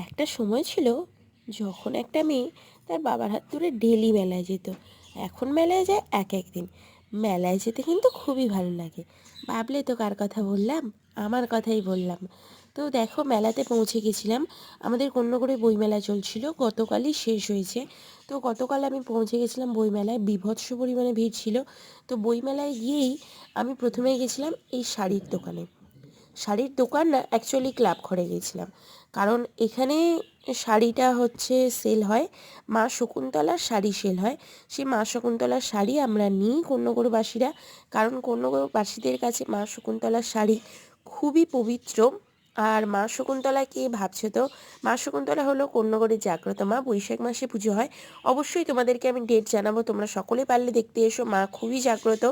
একটা সময় ছিল যখন একটা মেয়ে তার বাবার হাত ধরে ডেলি মেলায় যেত। এখন মেলায় যায় এক দিন। মেলায় যেতে কিন্তু খুবই ভালো লাগে। ভাবলে তো কার কথা বললাম? আমার কথাই বললাম। তো দেখো, মেলাতে পৌঁছে গেছিলাম। আমাদের কন্যগড়ে বইমেলা চলছিল, গতকালই শেষ হয়েছে। তো গতকাল আমি পৌঁছে গেছিলাম বইমেলায়, বীভৎস পরিমাণে ভিড় ছিল। তো বইমেলায় গিয়েই আমি প্রথমেই গেছিলাম এই শাড়ির দোকানে। শাড়ির দোকান না, অ্যাকচুয়ালি ক্লাব ঘরে গিয়েছিলাম। কারণ এখানে শাড়িটা হচ্ছে সেল হয়, মা শকুন্তলার শাড়ি সেল হয়। সেই মা শকুন্তলার শাড়ি আমরা নিই কন্যগড়বাসীরা। কারণ কন্যগড়বাসীদের কাছে মা শকুন্তলার শাড়ি খুবই পবিত্র। আর মা শকুন্তলা কে ভাবছো তো? মা শকুন্তলা হলো কন্যগড়ের জাগ্রত মা। বৈশাখ মাসে পুজো হয়। অবশ্যই তোমাদেরকে আমি ডেট জানাবো, তোমরা সকলে পারলে দেখতে এসো। মা খুবই জাগ্রত,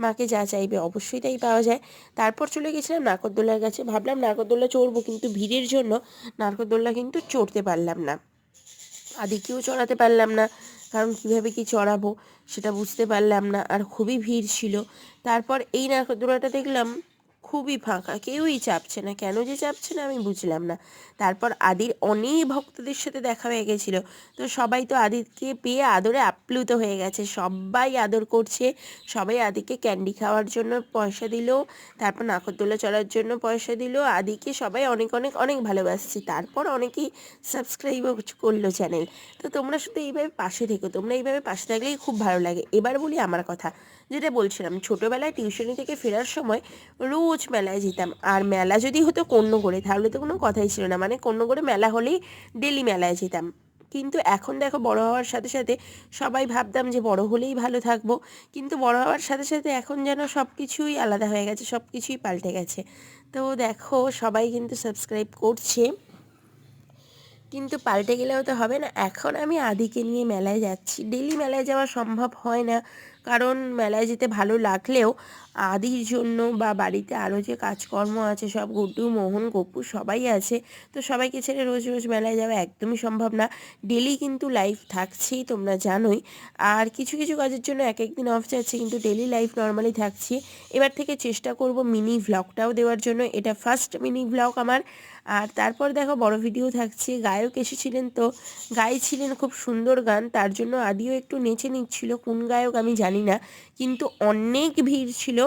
মাকে যা চাইবে অবশ্যই তাই পাওয়া যায়। তারপর চলে গেছিলাম নাগরদোলার কাছে। ভাবলাম নাগরদোলা চড়বো, কিন্তু ভিড়ের জন্য নাগরদোলা কিন্তু চড়তে পারলাম না। আদিকেও চড়াতে পারলাম না, কারণ কিভাবে কি চড়াবো সেটা বুঝতে পারলাম না, আর খুবই ভিড় ছিল। তারপর এই নাগরদোলাটা দেখলাম খুবই ফাঁকা, কেউই চাপছে না। কেন যে চাপছে না আমি বুঝলাম না। তারপর আদির অনেক ভক্তদের সাথে দেখা হয়ে গেছিলো। তো সবাই তো আদিকে পেয়ে আদরে আপ্লুত হয়ে গেছে, সবাই আদর করছে। সবাই আদিকে ক্যান্ডি খাওয়ার জন্য পয়সা দিল, তারপর নাগরদোলা চড়ার জন্য পয়সা দিল। আদিকে সবাই অনেক অনেক অনেক ভালোবাসছে। তারপর অনেকেই সাবস্ক্রাইবও করলো চ্যানেল। তো তোমরা শুধু এইভাবে পাশে থেকো, তোমরা এইভাবে পাশে থাকলেই খুব ভালো লাগে। এবার বলি আমার কথা, যেটা বলছিলাম, ছোটোবেলায় টিউশনি থেকে ফেরার সময় রোজ মেলায় যেতাম। আর মেলা যদি হতো কন্যগড়ে, তাহলে তো কোনো কথাই ছিল না। মানে কন্যগড়ে মেলা হলেই ডেলি মেলায় যেতাম। কিন্তু এখন দেখো, বড় হওয়ার সাথে সাথে সবাই ভাবতাম যে বড় হলেই ভালো থাকবো, কিন্তু বড় হওয়ার সাথে সাথে এখন যেন সব কিছুই আলাদা হয়ে গেছে, সব কিছুই পাল্টে গেছে। তো দেখো, সবাই কিন্তু সাবস্ক্রাইব করছে, কিন্তু পাল্টে গেলেও তো হবে না। এখন আমি আদিকে নিয়ে মেলায় যাচ্ছি। ডেলি মেলায় যাওয়া সম্ভব হয় না, কারণ মেলায় যেতে ভালো লাগলেও আদির জন্য বা বাড়িতে আরও যে কাজকর্ম আছে, সব গুড্ডু মোহন গপু সবাই আছে। তো সবাইকে ছেড়ে রোজ রোজ মেলায় যাওয়া একদমই সম্ভব না। ডেলি কিন্তু লাইভ থাকছেই, তোমরা জানোই। আর কিছু কিছু কাজের জন্য এক একদিন অফ যাচ্ছে, কিন্তু ডেলি লাইভ নর্মালি থাকছি। এবার থেকে চেষ্টা করব মিনি ভ্লগটাও দেওয়ার জন্য। এটা ফার্স্ট মিনি ভ্লগ আমার। আর তারপর দেখো, বড় ভিডিও থাকছে। গায়ক এসেছিলেন, তো গাইছিলেন খুব সুন্দর গান, তার জন্য আদিও একটু নেচে নিচ্ছিল। কোন গায়ক আমি জানি না, কিন্তু অনেক ভিড় ছিল।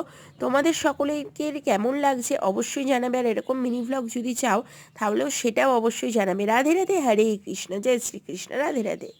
তোমাদের সকলেকে কেমন লাগছে অবশ্যই জানাবে। আর এরকম মিনি ভ্লগ যদি চাও, তাহলেও সেটাও অবশ্যই জানাবে। রাধে রাধে, হরে কৃষ্ণ, জয় শ্রীকৃষ্ণ, রাধে রাধে।